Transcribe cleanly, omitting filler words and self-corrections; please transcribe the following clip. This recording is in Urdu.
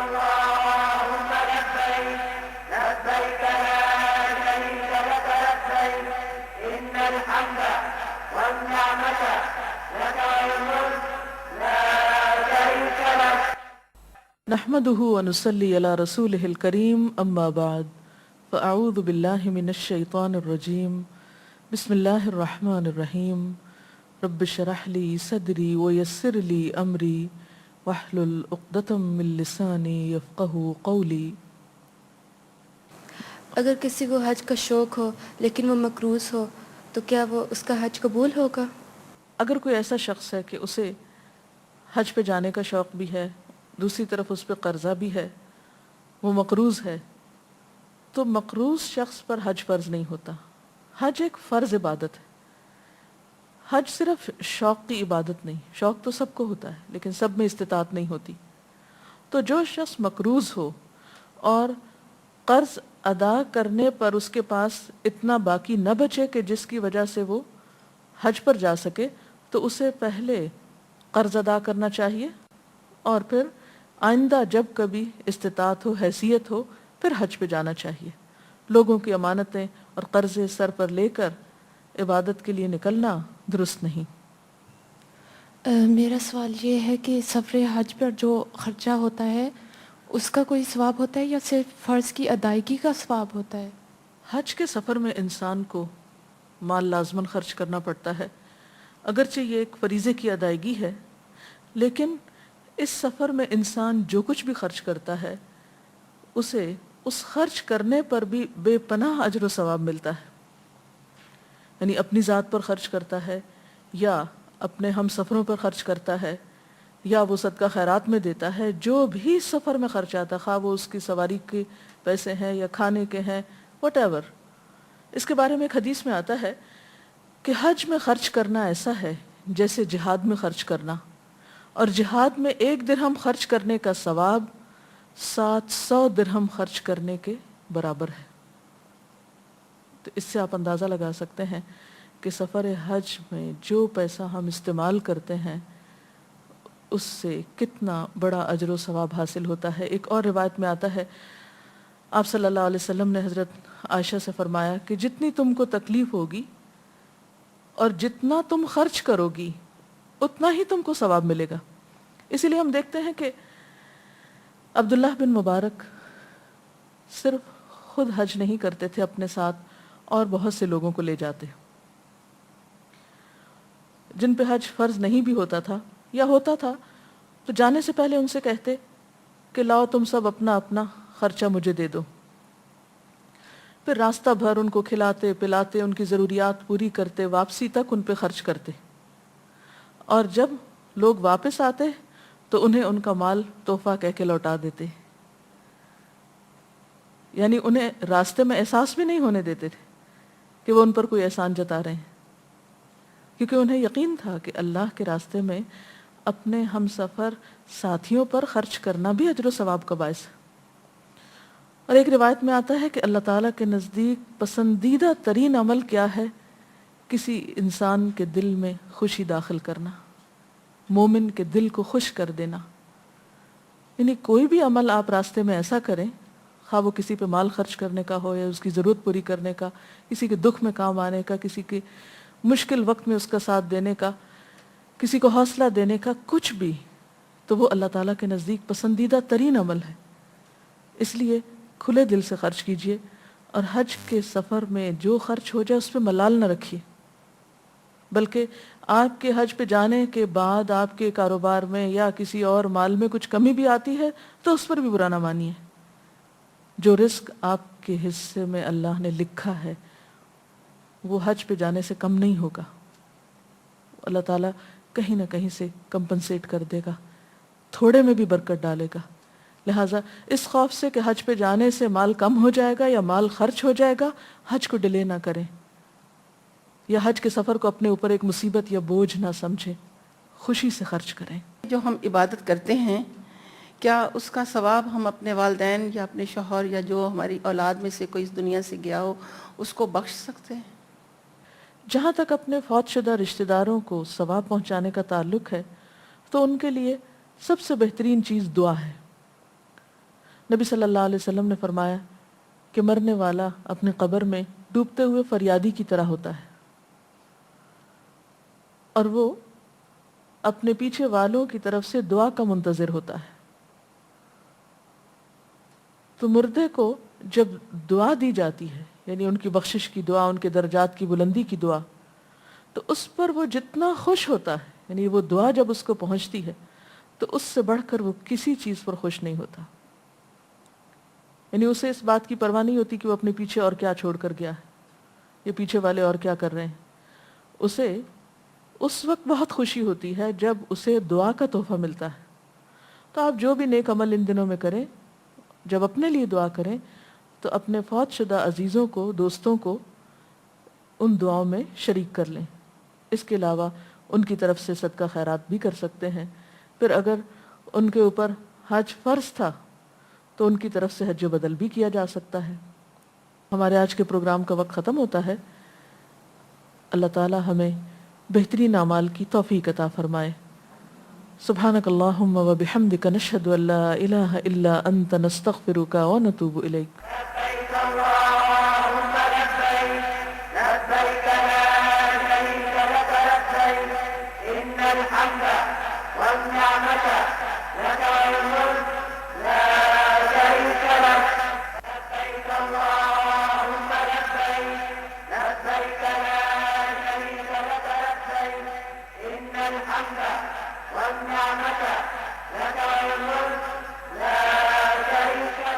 اللهم لبيك لبيك لا شريك لك لبيك إن الحمد والنعمة لك والملك لا شريك لك. نحمده ونصلي على رسوله الكريم أما بعد فأعوذ بالله من الشيطان الرجيم بسم الله الرحمن الرحيم رب اشرح لي صدري ويسر لي أمري واحلل عقدة من لساني يفقهوا قولي. اگر کسی کو حج کا شوق ہو لیکن وہ مقروض ہو تو کیا وہ اس کا حج قبول ہوگا؟ اگر کوئی ایسا شخص ہے کہ اسے حج پہ جانے کا شوق بھی ہے، دوسری طرف اس پہ قرضہ بھی ہے، وہ مقروض ہے، تو مقروض شخص پر حج فرض نہیں ہوتا. حج ایک فرض عبادت ہے. حج صرف شوق کی عبادت نہیں، شوق تو سب کو ہوتا ہے لیکن سب میں استطاعت نہیں ہوتی. تو جو شخص مقروض ہو اور قرض ادا کرنے پر اس کے پاس اتنا باقی نہ بچے کہ جس کی وجہ سے وہ حج پر جا سکے، تو اسے پہلے قرض ادا کرنا چاہیے اور پھر آئندہ جب کبھی استطاعت ہو، حیثیت ہو، پھر حج پہ جانا چاہیے. لوگوں کی امانتیں اور قرضے سر پر لے کر عبادت کے لیے نکلنا درست نہیں. میرا سوال یہ ہے کہ سفر حج پر جو خرچہ ہوتا ہے اس کا کوئی ثواب ہوتا ہے یا صرف فرض کی ادائیگی کا ثواب ہوتا ہے؟ حج کے سفر میں انسان کو مال لازماً خرچ کرنا پڑتا ہے، اگرچہ یہ ایک فریضے کی ادائیگی ہے، لیکن اس سفر میں انسان جو کچھ بھی خرچ کرتا ہے اسے اس خرچ کرنے پر بھی بے پناہ اجر و ثواب ملتا ہے. یعنی اپنی ذات پر خرچ کرتا ہے یا اپنے ہم سفروں پر خرچ کرتا ہے یا وہ صدقہ خیرات میں دیتا ہے، جو بھی سفر میں خرچ آتا ہے، خواہ وہ اس کی سواری کے پیسے ہیں یا کھانے کے ہیں، وٹ ایور. اس کے بارے میں ایک حدیث میں آتا ہے کہ حج میں خرچ کرنا ایسا ہے جیسے جہاد میں خرچ کرنا، اور جہاد میں 1 درہم خرچ کرنے کا ثواب 700 درہم خرچ کرنے کے برابر ہے. تو اس سے آپ اندازہ لگا سکتے ہیں کہ سفر حج میں جو پیسہ ہم استعمال کرتے ہیں اس سے کتنا بڑا اجر و ثواب حاصل ہوتا ہے. ایک اور روایت میں آتا ہے، آپ صلی اللہ علیہ وسلم نے حضرت عائشہ سے فرمایا کہ جتنی تم کو تکلیف ہوگی اور جتنا تم خرچ کرو گی اتنا ہی تم کو ثواب ملے گا. اسی لیے ہم دیکھتے ہیں کہ عبداللہ بن مبارک صرف خود حج نہیں کرتے تھے، اپنے ساتھ اور بہت سے لوگوں کو لے جاتے جن پہ حج فرض نہیں بھی ہوتا تھا یا ہوتا تھا تو جانے سے پہلے ان سے کہتے کہ لاؤ تم سب اپنا اپنا خرچہ مجھے دے دو. پھر راستہ بھر ان کو کھلاتے پلاتے، ان کی ضروریات پوری کرتے، واپسی تک ان پہ خرچ کرتے، اور جب لوگ واپس آتے تو انہیں ان کا مال تحفہ کہہ کے لوٹا دیتے. یعنی انہیں راستے میں احساس بھی نہیں ہونے دیتے تھے کہ وہ ان پر کوئی احسان جتا رہے ہیں، کیونکہ انہیں یقین تھا کہ اللہ کے راستے میں اپنے ہم سفر ساتھیوں پر خرچ کرنا بھی اجر و ثواب کا باعث ہے. اور ایک روایت میں آتا ہے کہ اللہ تعالیٰ کے نزدیک پسندیدہ ترین عمل کیا ہے؟ کسی انسان کے دل میں خوشی داخل کرنا، مومن کے دل کو خوش کر دینا. یعنی کوئی بھی عمل آپ راستے میں ایسا کریں، خواہ وہ کسی پہ مال خرچ کرنے کا ہو یا اس کی ضرورت پوری کرنے کا، کسی کے دکھ میں کام آنے کا، کسی کے مشکل وقت میں اس کا ساتھ دینے کا، کسی کو حوصلہ دینے کا، کچھ بھی، تو وہ اللہ تعالیٰ کے نزدیک پسندیدہ ترین عمل ہے. اس لیے کھلے دل سے خرچ کیجئے، اور حج کے سفر میں جو خرچ ہو جائے اس پہ ملال نہ رکھیے، بلکہ آپ کے حج پہ جانے کے بعد آپ کے کاروبار میں یا کسی اور مال میں کچھ کمی بھی آتی ہے تو اس پر بھی برا نہ مانیے. جو رزق آپ کے حصے میں اللہ نے لکھا ہے وہ حج پہ جانے سے کم نہیں ہوگا، اللہ تعالیٰ کہیں نہ کہیں سے کمپنسیٹ کر دے گا، تھوڑے میں بھی برکت ڈالے گا. لہٰذا اس خوف سے کہ حج پہ جانے سے مال کم ہو جائے گا یا مال خرچ ہو جائے گا، حج کو ڈیلے نہ کریں یا حج کے سفر کو اپنے اوپر ایک مصیبت یا بوجھ نہ سمجھیں، خوشی سے خرچ کریں. جو ہم عبادت کرتے ہیں کیا اس کا ثواب ہم اپنے والدین یا اپنے شوہر یا جو ہماری اولاد میں سے کوئی اس دنیا سے گیا ہو اس کو بخش سکتے ہیں؟ جہاں تک اپنے فوت شدہ رشتہ داروں کو ثواب پہنچانے کا تعلق ہے تو ان کے لیے سب سے بہترین چیز دعا ہے. نبی صلی اللہ علیہ وسلم نے فرمایا کہ مرنے والا اپنی قبر میں ڈوبتے ہوئے فریادی کی طرح ہوتا ہے، اور وہ اپنے پیچھے والوں کی طرف سے دعا کا منتظر ہوتا ہے۔ تو مردے کو جب دعا دی جاتی ہے، یعنی ان کی بخشش کی دعا، ان کے درجات کی بلندی کی دعا، تو اس پر وہ جتنا خوش ہوتا ہے، یعنی وہ دعا جب اس کو پہنچتی ہے تو اس سے بڑھ کر وہ کسی چیز پر خوش نہیں ہوتا، یعنی اسے اس بات کی پرواہ نہیں ہوتی کہ وہ اپنے پیچھے اور کیا چھوڑ کر گیا ہے، یہ پیچھے والے اور کیا کر رہے ہیں۔ اسے اس وقت بہت خوشی ہوتی ہے جب اسے دعا کا تحفہ ملتا ہے۔ تو آپ جو بھی نیک عمل ان دنوں میں کریں، جب اپنے لیے دعا کریں تو اپنے فوت شدہ عزیزوں کو، دوستوں کو ان دعاؤں میں شریک کر لیں۔ اس کے علاوہ ان کی طرف سے صدقہ خیرات بھی کر سکتے ہیں۔ پھر اگر ان کے اوپر حج فرض تھا تو ان کی طرف سے حج بدل بھی کیا جا سکتا ہے۔ ہمارے آج کے پروگرام کا وقت ختم ہوتا ہے۔ اللہ تعالی ہمیں بہترین اعمال کی توفیق عطا فرمائے۔ سبحانک اللہم و بحمدک نشہد ان لا الہ الا انت نستغفرک و نتوب الیک۔